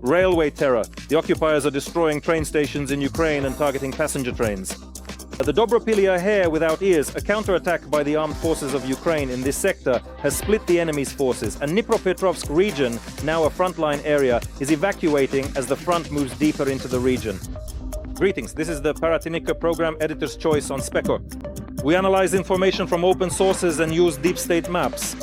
Railway terror. The occupiers are destroying train stations in Ukraine and targeting passenger trains. The Dobropillia hare without ears, a counterattack by the armed forces of Ukraine in this sector, has split the enemy's forces, and Dnipropetrovsk region, now a frontline area, is evacuating as the front moves deeper into the region. Greetings, this is the Paratinica program Editor's Choice on Specor. We analyze information from open sources and use deep state maps.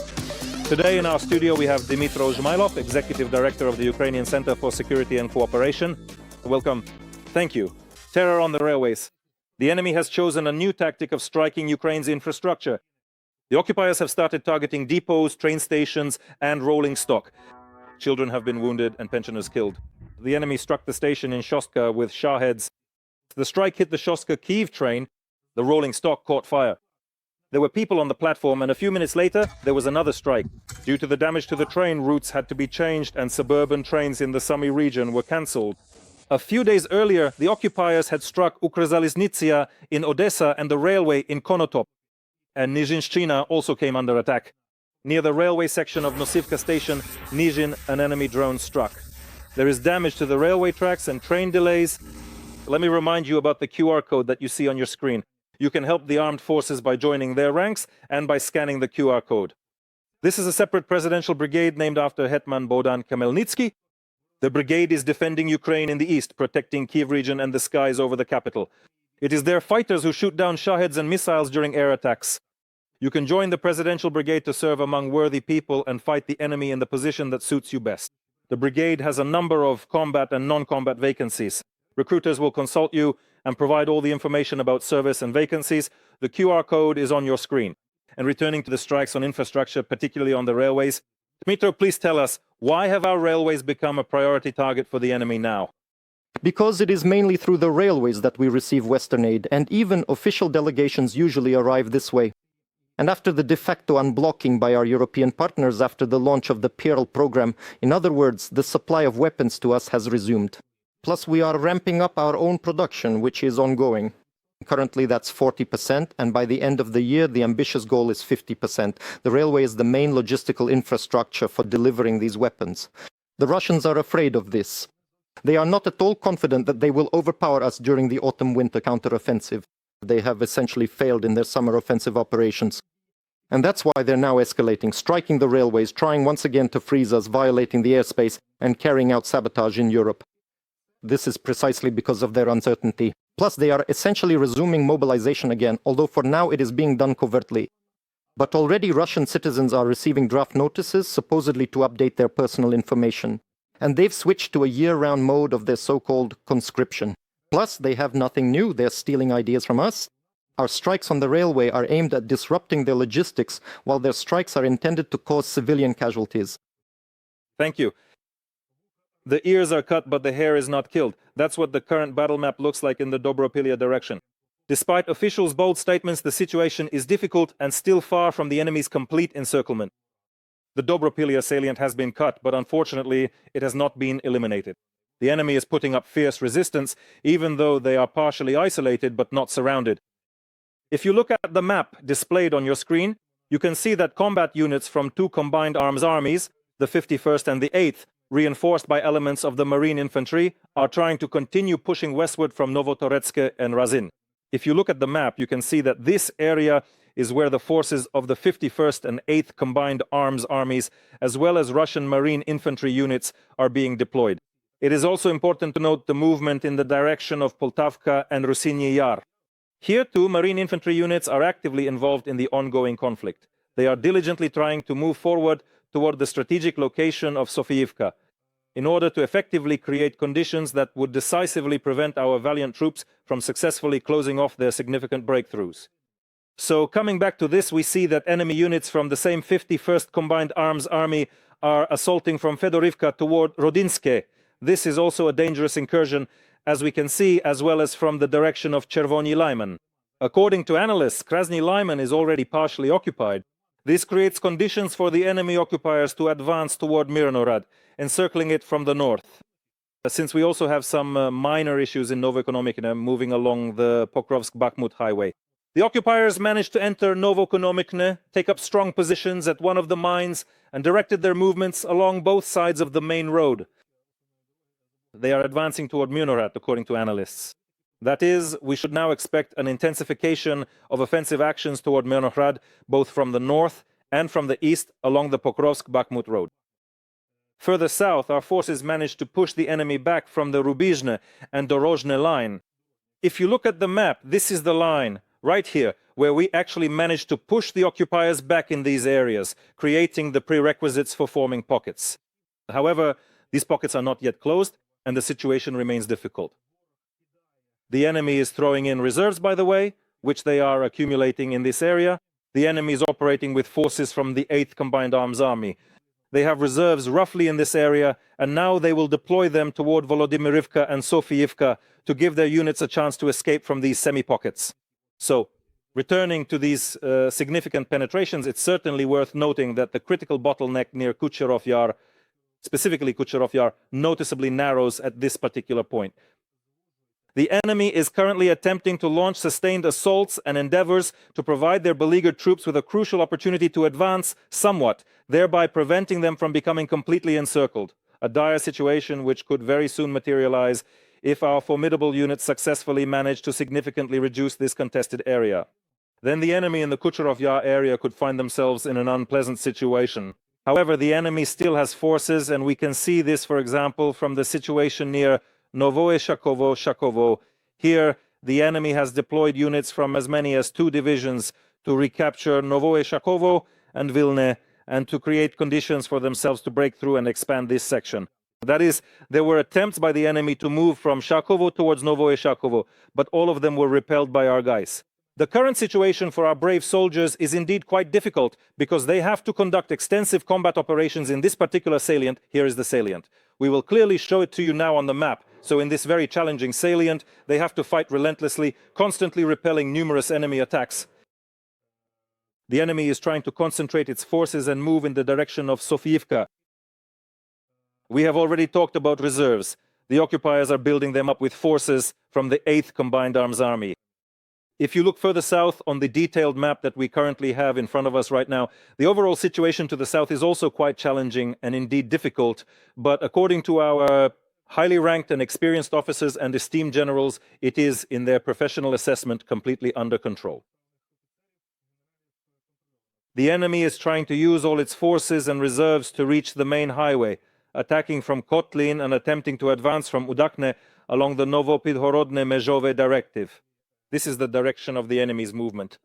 Today in our studio we have Dmytro Zhmaylo, Executive Director of the Ukrainian Center for Security and Cooperation. Welcome. Thank you. Terror on the railways. The enemy has chosen a new tactic of striking Ukraine's infrastructure. The occupiers have started targeting depots, train stations, and rolling stock. Children have been wounded and pensioners killed. The enemy struck the station in Shostka with Shaheds. The strike hit the Shostka-Kyiv train. The rolling stock caught fire. There were people on the platform, and a few minutes later, there was another strike. Due to the damage to the train, routes had to be changed, and suburban trains in the Sumy region were cancelled. A few days earlier, the occupiers had struck Ukrzaliznytsia in Odessa and the railway in Konotop. And Nizhinshchina also came under attack. Near the railway section of Nosivka station, Nizhin, an enemy drone struck. There is damage to the railway tracks and train delays. Let me remind you about the QR code that you see on your screen. You can help the armed forces by joining their ranks and by scanning the QR code. This is a separate presidential brigade named after Hetman Bohdan Khmelnytsky. The brigade is defending Ukraine in the east, protecting Kyiv region and the skies over the capital. It is their fighters who shoot down Shaheds and missiles during air attacks. You can join the presidential brigade to serve among worthy people and fight the enemy in the position that suits you best. The brigade has a number of combat and non-combat vacancies. Recruiters will consult you and provide all the information about service and vacancies. The QR code is on your screen. And returning to the strikes on infrastructure, particularly on the railways, Dmytro, please tell us, why have our railways become a priority target for the enemy now? Because it is mainly through the railways that we receive Western aid, and even official delegations usually arrive this way. And after the de facto unblocking by our European partners after the launch of the Pearl program, in other words, the supply of weapons to us has resumed. Plus, we are ramping up our own production, which is ongoing. Currently, that's 40%, and by the end of the year, the ambitious goal is 50%. The railway is the main logistical infrastructure for delivering these weapons. The Russians are afraid of this. They are not at all confident that they will overpower us during the autumn-winter counteroffensive. They have essentially failed in their summer offensive operations. And that's why they're now escalating, striking the railways, trying once again to freeze us, violating the airspace, and carrying out sabotage in Europe. This is precisely because of their uncertainty. Plus, they are essentially resuming mobilization again, although for now it is being done covertly. But already Russian citizens are receiving draft notices, supposedly to update their personal information. And they've switched to a year-round mode of their so-called conscription. Plus, they have nothing new, they're stealing ideas from us. Our strikes on the railway are aimed at disrupting their logistics, while their strikes are intended to cause civilian casualties. Thank you. The ears are cut, but the hare is not killed. That's what the current battle map looks like in the Dobropillia direction. Despite officials' bold statements, the situation is difficult and still far from the enemy's complete encirclement. The Dobropillia salient has been cut, but unfortunately, it has not been eliminated. The enemy is putting up fierce resistance, even though they are partially isolated but not surrounded. If you look at the map displayed on your screen, you can see that combat units from two combined arms armies, the 51st and the 8th, reinforced by elements of the marine infantry, are trying to continue pushing westward from Novotoretsk and Razin. If you look at the map, you can see that this area is where the forces of the 51st and 8th combined arms armies, as well as Russian marine infantry units, are being deployed. It is also important to note the movement in the direction of Poltavka and Rusinyi Yar. Here too, marine infantry units are actively involved in the ongoing conflict. They are diligently trying to move forward toward the strategic location of Sofiivka, in order to effectively create conditions that would decisively prevent our valiant troops from successfully closing off their significant breakthroughs. So, coming back to this, we see that enemy units from the same 51st Combined Arms Army are assaulting from Fedorivka toward Rodinske. This is also a dangerous incursion, as we can see, as well as from the direction of Chervony Lyman. According to analysts, Krasny Lyman is already partially occupied. This creates conditions for the enemy occupiers to advance toward Mirnorad, encircling it from the north. Since we also have some minor issues in Novoekonomikne moving along the Pokrovsk-Bakhmut highway. The occupiers managed to enter Novoekonomikne, take up strong positions at one of the mines, and directed their movements along both sides of the main road. They are advancing toward Myrnorod, according to analysts. That is, we should now expect an intensification of offensive actions toward Myrnorod, both from the north and from the east along the Pokrovsk-Bakhmut road. Further south, our forces managed to push the enemy back from the Rubizhne and Dorozhne line. If you look at the map, this is the line, right here, where we actually managed to push the occupiers back in these areas, creating the prerequisites for forming pockets. However, these pockets are not yet closed, and the situation remains difficult. The enemy is throwing in reserves, by the way, which they are accumulating in this area. The enemy is operating with forces from the 8th Combined Arms Army. They have reserves roughly in this area, and now they will deploy them toward Volodymyrivka and Sofiyivka to give their units a chance to escape from these semi-pockets. So, returning to these significant penetrations, it's certainly worth noting that the critical bottleneck near Kucherov Yar, specifically Kucherov Yar, noticeably narrows at this particular point. The enemy is currently attempting to launch sustained assaults and endeavors to provide their beleaguered troops with a crucial opportunity to advance somewhat, thereby preventing them from becoming completely encircled. A dire situation which could very soon materialize if our formidable units successfully manage to significantly reduce this contested area. Then the enemy in the Kucherov Yar area could find themselves in an unpleasant situation. However, the enemy still has forces, and we can see this, for example, from the situation near Novoye Shakovo. Here, the enemy has deployed units from as many as 2 divisions to recapture Novoye Shakovo and Vilne, and to create conditions for themselves to break through and expand this section. That is, there were attempts by the enemy to move from Shakovo towards Novoye Shakovo, but all of them were repelled by our guys. The current situation for our brave soldiers is indeed quite difficult, because they have to conduct extensive combat operations in this particular salient. Here is the salient. We will clearly show it to you now on the map. So in this very challenging salient, they have to fight relentlessly, constantly repelling numerous enemy attacks. The enemy is trying to concentrate its forces and move in the direction of Sofiyivka. We have already talked about reserves. The occupiers are building them up with forces from the 8th Combined Arms Army. If you look further south on the detailed map that we currently have in front of us right now, the overall situation to the south is also quite challenging and indeed difficult. But according to our highly ranked and experienced officers and esteemed generals, it is, in their professional assessment, completely under control. The enemy is trying to use all its forces and reserves to reach the main highway, attacking from Kotlin and attempting to advance from Udakne along the Novopidhorodne-Mezhove directive. This is the direction of the enemy's movement.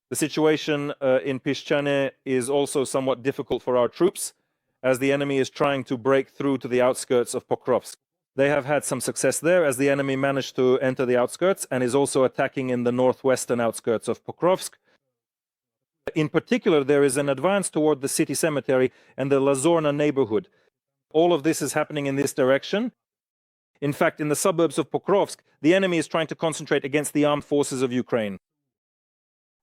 The situation in Pishchane is also somewhat difficult for our troops, as the enemy is trying to break through to the outskirts of Pokrovsk. They have had some success there, as the enemy managed to enter the outskirts and is also attacking in the northwestern outskirts of Pokrovsk. In particular, there is an advance toward the city cemetery and the Lazorna neighborhood. All of this is happening in this direction. In fact, in the suburbs of Pokrovsk, the enemy is trying to concentrate against the armed forces of Ukraine.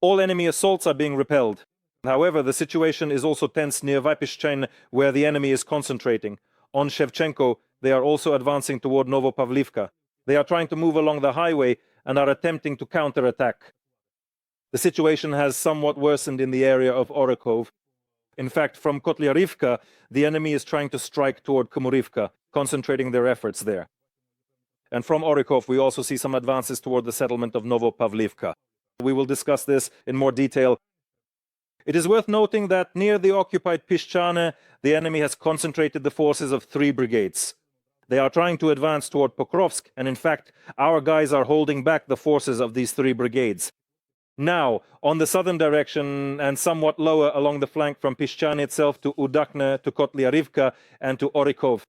All enemy assaults are being repelled. However, the situation is also tense near Vypishchen, where the enemy is concentrating. On Shevchenko, they are also advancing toward Novopavlivka. They are trying to move along the highway and are attempting to counterattack. The situation has somewhat worsened in the area of Orekov. In fact, from Kotlyarivka, the enemy is trying to strike toward Komurivka, concentrating their efforts there. And from Orekov, we also see some advances toward the settlement of Novopavlivka. We will discuss this in more detail. It is worth noting that near the occupied Pishchane, the enemy has concentrated the forces of 3 brigades. They are trying to advance toward Pokrovsk, and in fact, our guys are holding back the forces of these 3 brigades. Now, on the southern direction and somewhat lower along the flank from Pishchane itself to Udakne, to Kotlyarivka, and to Orekov,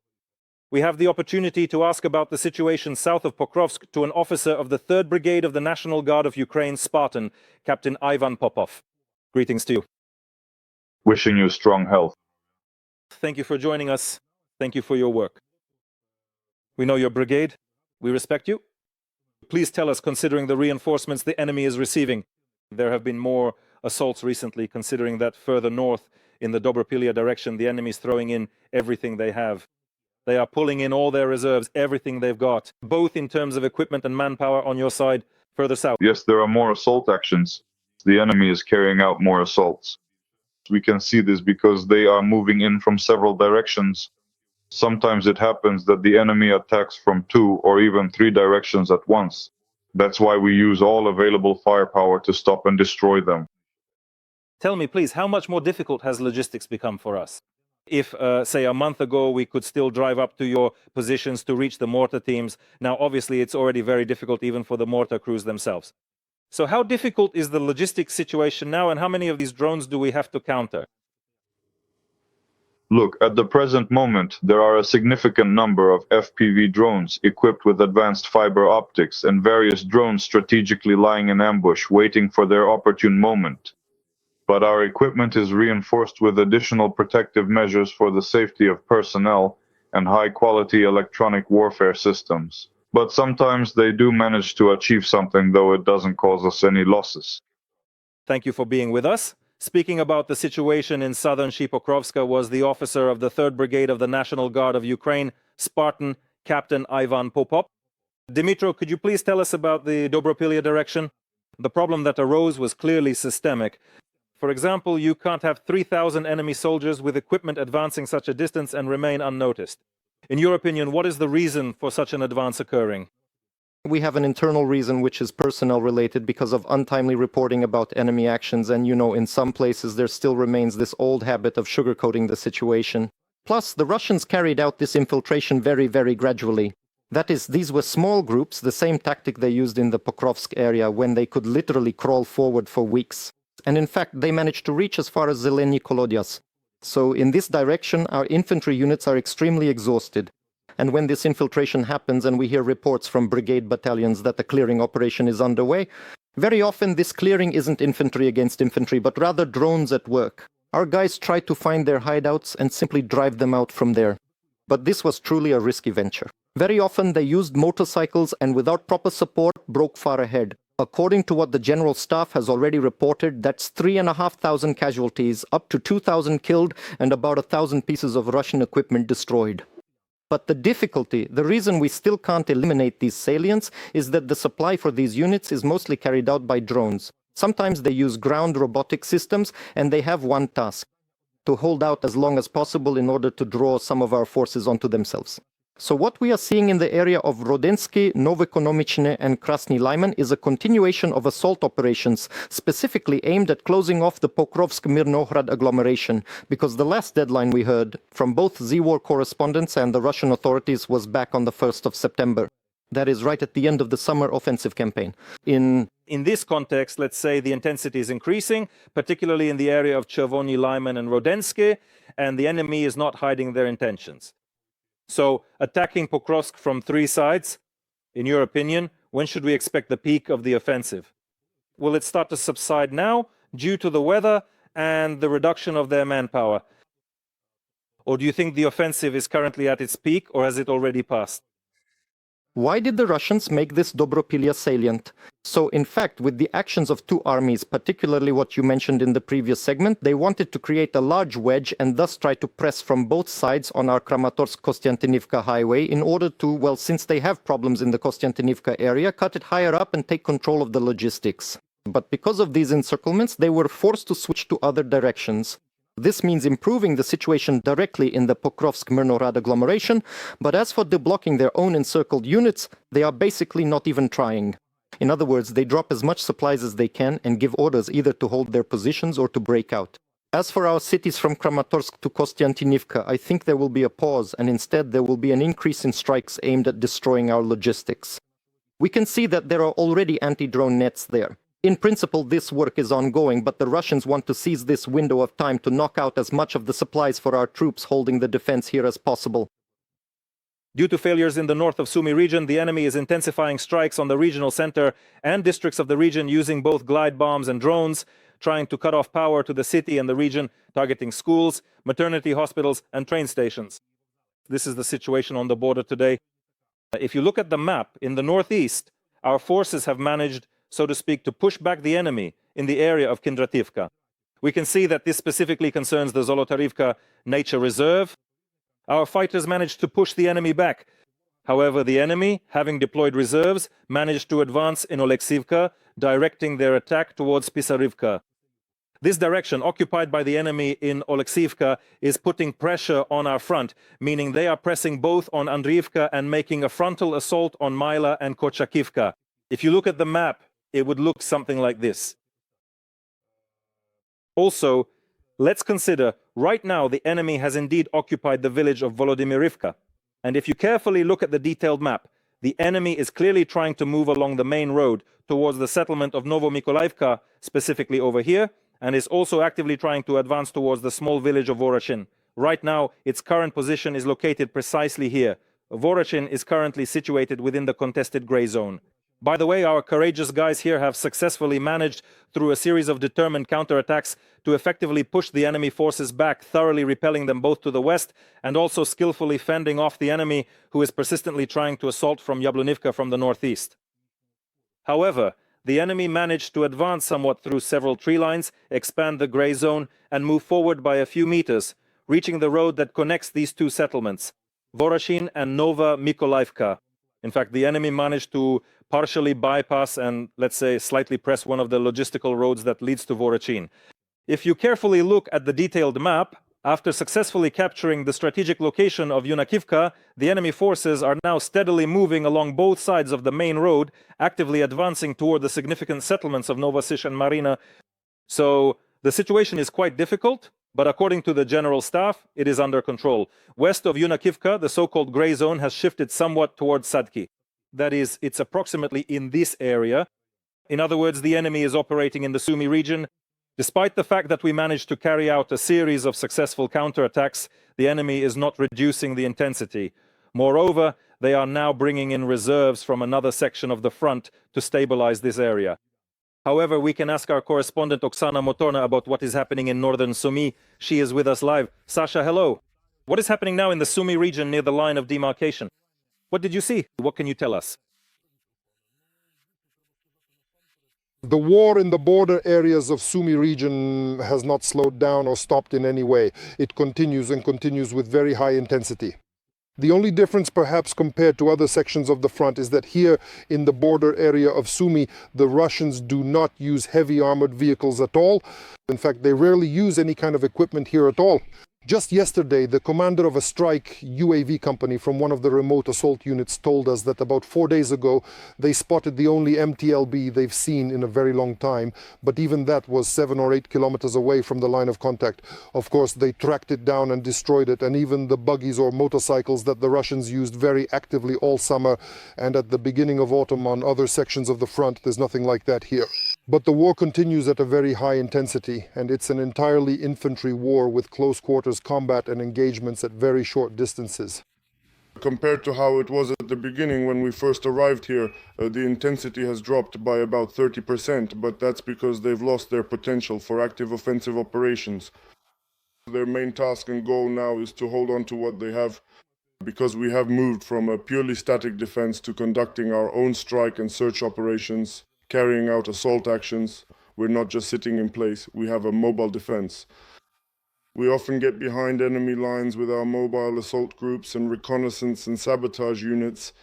we have the opportunity to ask about the situation south of Pokrovsk to an officer of the 3rd Brigade of the National Guard of Ukraine, Spartan, Captain Ivan Popov. Greetings to you. Wishing you strong health. Thank you for joining us. Thank you for your work. We know your brigade. We respect you. Please tell us, considering the reinforcements the enemy is receiving. There have been more assaults recently, considering that further north in the Dobropillia direction, the enemy is throwing in everything they have. They are pulling in all their reserves, everything they've got, both in terms of equipment and manpower on your side, further south. Yes, there are more assault actions. The enemy is carrying out more assaults. We can see this because they are moving in from several directions. Sometimes it happens that the enemy attacks from 2 or even 3 directions at once. That's why we use all available firepower to stop and destroy them. Tell me, please, how much more difficult has logistics become for us? If, say, a month ago, we could still drive up to your positions to reach the mortar teams, now obviously it's already very difficult even for the mortar crews themselves. So how difficult is the logistics situation now, and how many of these drones do we have to counter? Look, at the present moment, there are a significant number of FPV drones equipped with advanced fiber optics and various drones strategically lying in ambush waiting for their opportune moment. But our equipment is reinforced with additional protective measures for the safety of personnel and high-quality electronic warfare systems. But sometimes they do manage to achieve something, though it doesn't cause us any losses. Thank you for being with us. Speaking about the situation in southern Dnipropetrovsk was the officer of the 3rd Brigade of the National Guard of Ukraine, Spartan, Captain Ivan Popov. Dmytro, could you please tell us about the Dobropillia direction? The problem that arose was clearly systemic. For example, you can't have 3,000 enemy soldiers with equipment advancing such a distance and remain unnoticed. In your opinion, what is the reason for such an advance occurring? We have an internal reason which is personnel related because of untimely reporting about enemy actions, and in some places there still remains this old habit of sugarcoating the situation. Plus, the Russians carried out this infiltration very, very gradually. That is, these were small groups, the same tactic they used in the Pokrovsk area when they could literally crawl forward for weeks. And in fact, they managed to reach as far as Zeleny Kolodyas. So in this direction, our infantry units are extremely exhausted. And when this infiltration happens and we hear reports from brigade battalions that the clearing operation is underway, very often this clearing isn't infantry against infantry, but rather drones at work. Our guys try to find their hideouts and simply drive them out from there. But this was truly a risky venture. Very often they used motorcycles and without proper support broke far ahead. According to what the General Staff has already reported, that's 3,500 casualties, up to 2,000 killed, and about 1,000 pieces of Russian equipment destroyed. But the difficulty, the reason we still can't eliminate these salients, is that the supply for these units is mostly carried out by drones. Sometimes they use ground robotic systems, and they have one task: to hold out as long as possible in order to draw some of our forces onto themselves. So what we are seeing in the area of Rodensky, Novoekonomichne and Krasny Lyman is a continuation of assault operations specifically aimed at closing off the Pokrovsk-Mirnograd agglomeration, because the last deadline we heard from both Z-War correspondents and the Russian authorities was back on the 1st of September. That is right at the end of the summer offensive campaign. In this context, let's say the intensity is increasing, particularly in the area of Chervony Lyman and Rodensky, and the enemy is not hiding their intentions. So, attacking Pokrovsk from 3 sides, in your opinion, when should we expect the peak of the offensive? Will it start to subside now, due to the weather and the reduction of their manpower? Or do you think the offensive is currently at its peak, or has it already passed? Why did the Russians make this Dobropillia salient? So, in fact, with the actions of 2 armies, particularly what you mentioned in the previous segment, they wanted to create a large wedge and thus try to press from both sides on our Kramatorsk-Kostiantynivka highway in order to, well, since they have problems in the Kostiantynivka area, cut it higher up and take control of the logistics. But because of these encirclements, they were forced to switch to other directions. This means improving the situation directly in the Pokrovsk-Mirnograd agglomeration, but as for deblocking their own encircled units, they are basically not even trying. In other words, they drop as much supplies as they can and give orders either to hold their positions or to break out. As for our cities from Kramatorsk to Kostiantynivka, I think there will be a pause, and instead there will be an increase in strikes aimed at destroying our logistics. We can see that there are already anti-drone nets there. In principle, this work is ongoing, but the Russians want to seize this window of time to knock out as much of the supplies for our troops holding the defense here as possible. Due to failures in the north of Sumy region, the enemy is intensifying strikes on the regional center and districts of the region using both glide bombs and drones, trying to cut off power to the city and the region, targeting schools, maternity hospitals, and train stations. This is the situation on the border today. If you look at the map, in the northeast, our forces have managed, so to speak, to push back the enemy in the area of Kindrativka. We can see that this specifically concerns the Zolotarivka Nature Reserve. Our fighters managed to push the enemy back. However, the enemy, having deployed reserves, managed to advance in Oleksivka, directing their attack towards Pisarivka. This direction, occupied by the enemy in Oleksivka, is putting pressure on our front, meaning they are pressing both on Andriivka and making a frontal assault on Myla and Kochakivka. If you look at the map, it would look something like this. Also, let's consider, right now the enemy has indeed occupied the village of Volodymyrivka. And if you carefully look at the detailed map, the enemy is clearly trying to move along the main road towards the settlement of Novomykolaivka, specifically over here, and is also actively trying to advance towards the small village of Vorochin. Right now, its current position is located precisely here. Vorochin is currently situated within the contested gray zone. By the way, our courageous guys here have successfully managed, through a series of determined counterattacks, to effectively push the enemy forces back, thoroughly repelling them both to the west and also skillfully fending off the enemy who is persistently trying to assault from Yablonivka from the northeast. However, the enemy managed to advance somewhat through several tree lines, expand the gray zone, and move forward by a few meters, reaching the road that connects these two settlements, Vorochin and Nova Mykolaivka. In fact, the enemy managed to partially bypass and, let's say, slightly press one of the logistical roads that leads to Vorochin. If you carefully look at the detailed map, after successfully capturing the strategic location of Yunakivka, the enemy forces are now steadily moving along both sides of the main road, actively advancing toward the significant settlements of Novosych and Marina. So the situation is quite difficult, but according to the general staff, it is under control. West of Yunakivka, the so-called gray zone has shifted somewhat towards Sadki. That is, it's approximately in this area. In other words, the enemy is operating in the Sumy region. Despite the fact that we managed to carry out a series of successful counterattacks, the enemy is not reducing the intensity. Moreover, they are now bringing in reserves from another section of the front to stabilize this area. However, we can ask our correspondent Oksana Motorna about what is happening in northern Sumy. She is with us live. Sasha, hello. What is happening now in the Sumy region near the line of demarcation? What did you see? What can you tell us? The war in the border areas of Sumy region has not slowed down or stopped in any way. It continues and continues with very high intensity. The only difference perhaps compared to other sections of the front is that here in the border area of Sumy, the Russians do not use heavy armored vehicles at all. In fact, they rarely use any kind of equipment here at all. Just yesterday, the commander of a strike UAV company from one of the remote assault units told us that about 4 days ago, they spotted the only MTLB they've seen in a very long time. But even that was 7 or 8 kilometers away from the line of contact. Of course, they tracked it down and destroyed it. And even the buggies or motorcycles that the Russians used very actively all summer and at the beginning of autumn on other sections of the front, there's nothing like that here. But the war continues at a very high intensity, and it's an entirely infantry war with close quarters combat and engagements at very short distances. Compared to how it was at the beginning when we first arrived here, the intensity has dropped by about 30%, but that's because they've lost their potential for active offensive operations. Their main task and goal now is to hold on to what they have, because we have moved from a purely static defense to conducting our own strike and search operations, carrying out assault actions. We're not just sitting in place, we have a mobile defense. We often get behind enemy lines with our mobile assault groups and reconnaissance and sabotage units.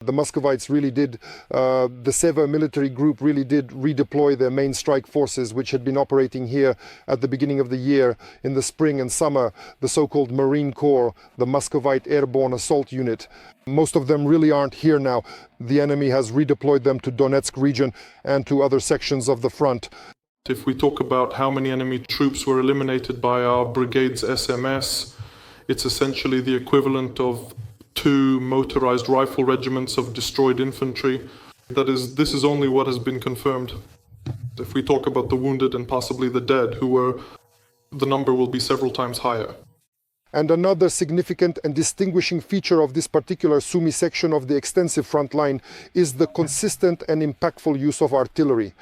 The Muscovites really did, the Seva military group really did redeploy their main strike forces, which had been operating here at the beginning of the year in the spring and summer, the so-called Marine Corps, the Muscovite Airborne Assault Unit. Most of them really aren't here now. The enemy has redeployed them to Donetsk region and to other sections of the front. If we talk about how many enemy troops were eliminated by our brigade's SMS, it's essentially the equivalent of 2 motorized rifle regiments of destroyed infantry. That is, this is only what has been confirmed. If we talk about the wounded and possibly the dead, the number will be several times higher. And another significant and distinguishing feature of this particular Sumy section of the extensive front line is the consistent and impactful use of artillery.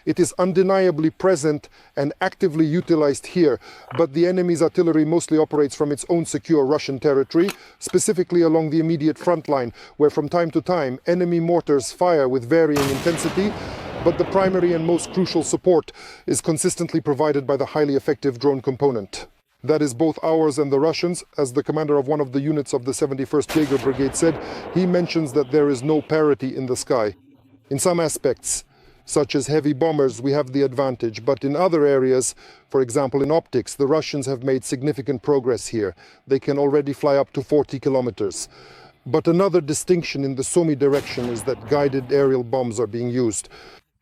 It is undeniably present and actively utilized here, but the enemy's artillery mostly operates from its own secure Russian territory, specifically along the immediate front line, where from time to time enemy mortars fire with varying intensity, but the primary and most crucial support is consistently provided by the highly effective drone component. That is both ours and the Russians. As the commander of one of the units of the 71st Jaeger Brigade said, he mentions that there is no parity in the sky. In some aspects, such as heavy bombers, we have the advantage. But in other areas, for example in optics, the Russians have made significant progress here. They can already fly up to 40 kilometers. But another distinction in the Sumy direction is that guided aerial bombs are being used.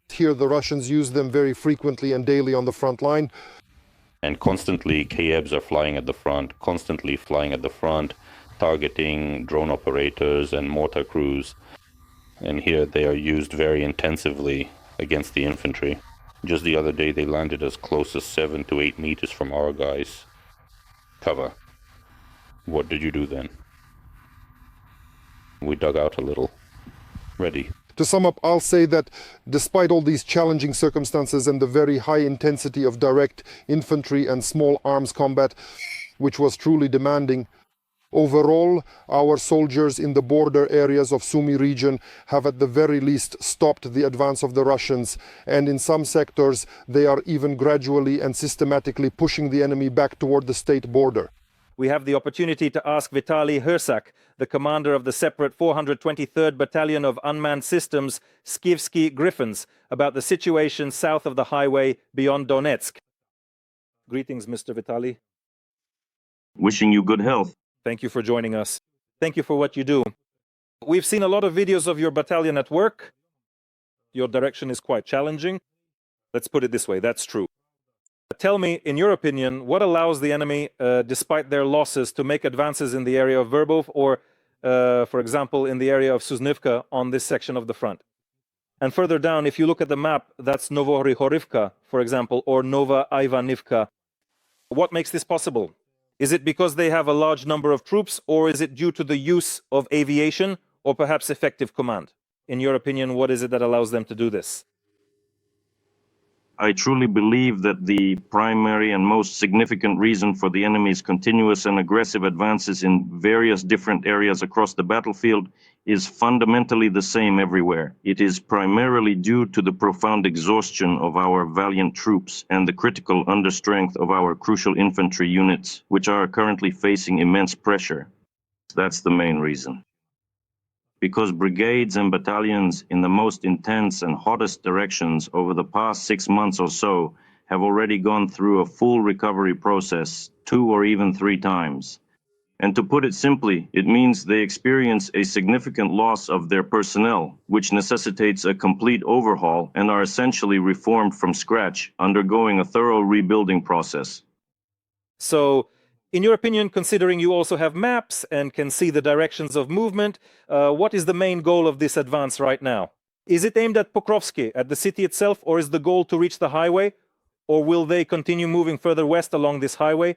Here the Russians use them very frequently and daily on the front line. And constantly Kievs are flying at the front, targeting drone operators and mortar crews. And here they are used very intensively against the infantry. Just the other day they landed as close as 7 to 8 meters from our guys' cover. What did you do then? We dug out a little. Ready. To sum up, I'll say that despite all these challenging circumstances and the very high intensity of direct infantry and small arms combat, which was truly demanding, overall, our soldiers in the border areas of Sumy region have at the very least stopped the advance of the Russians, and in some sectors they are even gradually and systematically pushing the enemy back toward the state border. We have the opportunity to ask Vitaly Hersak, the commander of the separate 423rd Battalion of Unmanned Systems, Skivsky Griffins, about the situation south of the highway beyond Donetsk. Greetings, Mr. Vitaly. Wishing you good health. Thank you for joining us. Thank you for what you do. We've seen a lot of videos of your battalion at work. Your direction is quite challenging. Let's put it this way, that's true. Tell me, in your opinion, what allows the enemy, despite their losses, to make advances in the area of Verbov or, for example, in the area of Suznivka on this section of the front? And further down, if you look at the map, that's Novogryhorivka, for example, or Nova Ivanivka. What makes this possible? Is it because they have a large number of troops, or is it due to the use of aviation, or perhaps effective command? In your opinion, what is it that allows them to do this? I truly believe that the primary and most significant reason for the enemy's continuous and aggressive advances in various different areas across the battlefield is fundamentally the same everywhere. It is primarily due to the profound exhaustion of our valiant troops and the critical understrength of our crucial infantry units, which are currently facing immense pressure. That's the main reason. Because brigades and battalions in the most intense and hottest directions over the past 6 months or so have already gone through a full recovery process 2 or even 3 times. And to put it simply, it means they experience a significant loss of their personnel, which necessitates a complete overhaul and are essentially reformed from scratch, undergoing a thorough rebuilding process. So, in your opinion, considering you also have maps and can see the directions of movement, what is the main goal of this advance right now? Is it aimed at Pokrovsky, at the city itself, or is the goal to reach the highway? Or will they continue moving further west along this highway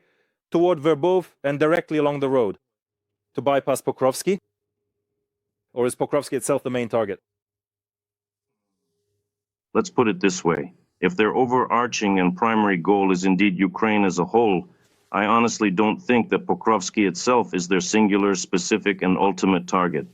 toward Verbov and directly along the road to bypass Pokrovsky? Or is Pokrovsky itself the main target? Let's put it this way. If their overarching and primary goal is indeed Ukraine as a whole, I honestly don't think that Pokrovsky itself is their singular, specific, and ultimate target.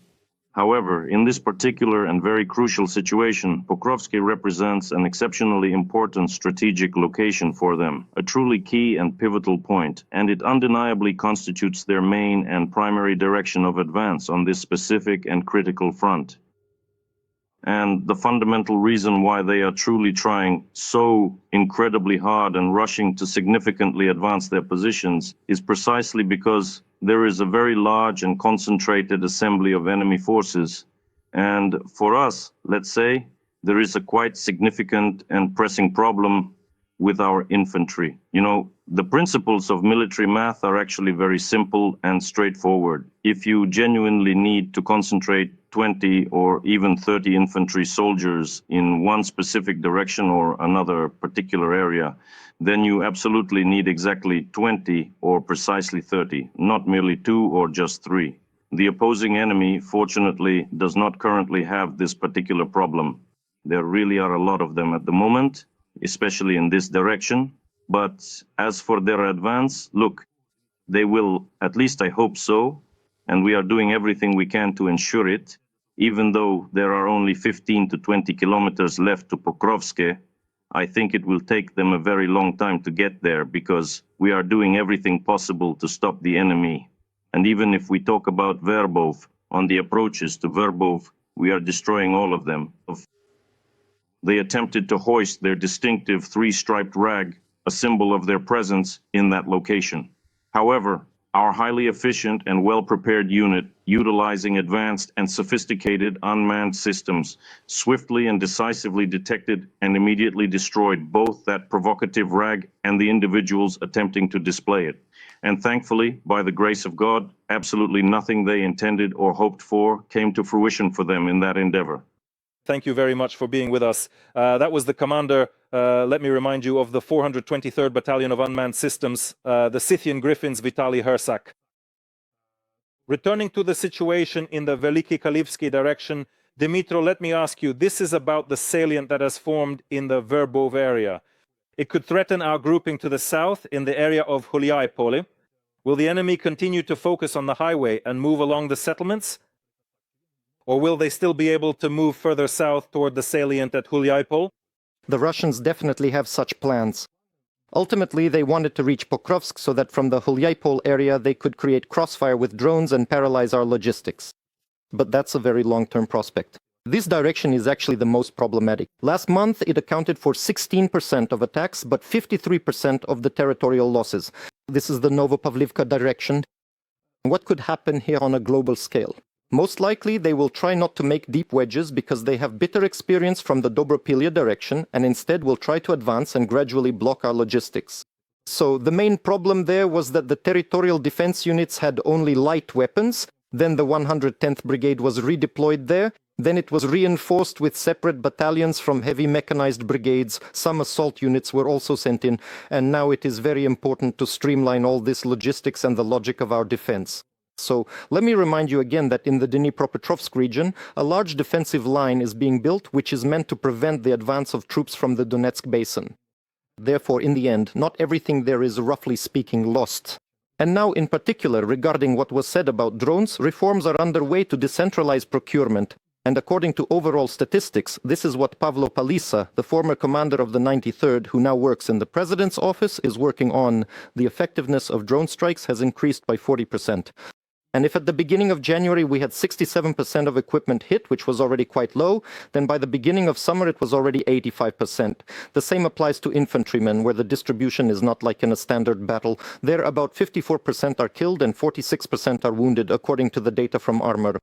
However, in this particular and very crucial situation, Pokrovsky represents an exceptionally important strategic location for them, a truly key and pivotal point, and it undeniably constitutes their main and primary direction of advance on this specific and critical front. And the fundamental reason why they are truly trying so incredibly hard and rushing to significantly advance their positions is precisely because there is a very large and concentrated assembly of enemy forces. And for us, let's say, there is a quite significant and pressing problem with our infantry. You know, the principles of military math are actually very simple and straightforward. If you genuinely need to concentrate 20 or even 30 infantry soldiers in one specific direction or another particular area, then you absolutely need exactly 20 or precisely 30, not merely 2 or just 3. The opposing enemy, fortunately, does not currently have this particular problem. There really are a lot of them at the moment, especially in this direction. But as for their advance, look, they will, at least I hope so, and we are doing everything we can to ensure it, even though there are only 15 to 20 kilometers left to Pokrovsky. I think it will take them a very long time to get there because we are doing everything possible to stop the enemy. And even if we talk about Verbov, on the approaches to Verbov, we are destroying all of them. they attempted to hoist their distinctive three-striped rag, a symbol of their presence in that location. However, our highly efficient and well-prepared unit, utilizing advanced and sophisticated unmanned systems, swiftly and decisively detected and immediately destroyed both that provocative rag and the individuals attempting to display it. And thankfully, by the grace of God, absolutely nothing they intended or hoped for came to fruition for them in that endeavor. Thank you very much for being with us. That was the commander, let me remind you, of the 423rd Battalion of Unmanned Systems, the Scythian Griffins, Vitaly Hersak. Returning to the situation in the Veliki Kalivsky direction, Dmytro, let me ask you, this is about the salient that has formed in the Verbov area. It could threaten our grouping to the south in the area of Hulyai-Pole. Will the enemy continue to focus on the highway and move along the settlements? Or will they still be able to move further south toward the salient at Hulyai-Pole? The Russians definitely have such plans. Ultimately, they wanted to reach Pokrovsk so that from the Hulyai-Pole area they could create crossfire with drones and paralyze our logistics. But that's a very long-term prospect. This direction is actually the most problematic. Last month it accounted for 16% of attacks, but 53% of the territorial losses. This is the Novopavlivka direction. What could happen here on a global scale? Most likely they will try not to make deep wedges because they have bitter experience from the Dobropillia direction and instead will try to advance and gradually block our logistics. So the main problem there was that the territorial defense units had only light weapons, then the 110th Brigade was redeployed there, then it was reinforced with separate battalions from heavy mechanized brigades, some assault units were also sent in, and now it is very important to streamline all this logistics and the logic of our defense. So let me remind you again that in the Dnipropetrovsk region, a large defensive line is being built which is meant to prevent the advance of troops from the Donetsk basin. Therefore, in the end, not everything there is, roughly speaking, lost. And now, in particular, regarding what was said about drones, reforms are underway to decentralize procurement. And according to overall statistics, this is what Pavlo Palisa, the former commander of the 93rd, who now works in the president's office, is working on. The effectiveness of drone strikes has increased by 40%. And if at the beginning of January we had 67% of equipment hit, which was already quite low, then by the beginning of summer it was already 85%. The same applies to infantrymen, where the distribution is not like in a standard battle. There about 54% are killed and 46% are wounded, according to the data from Armor.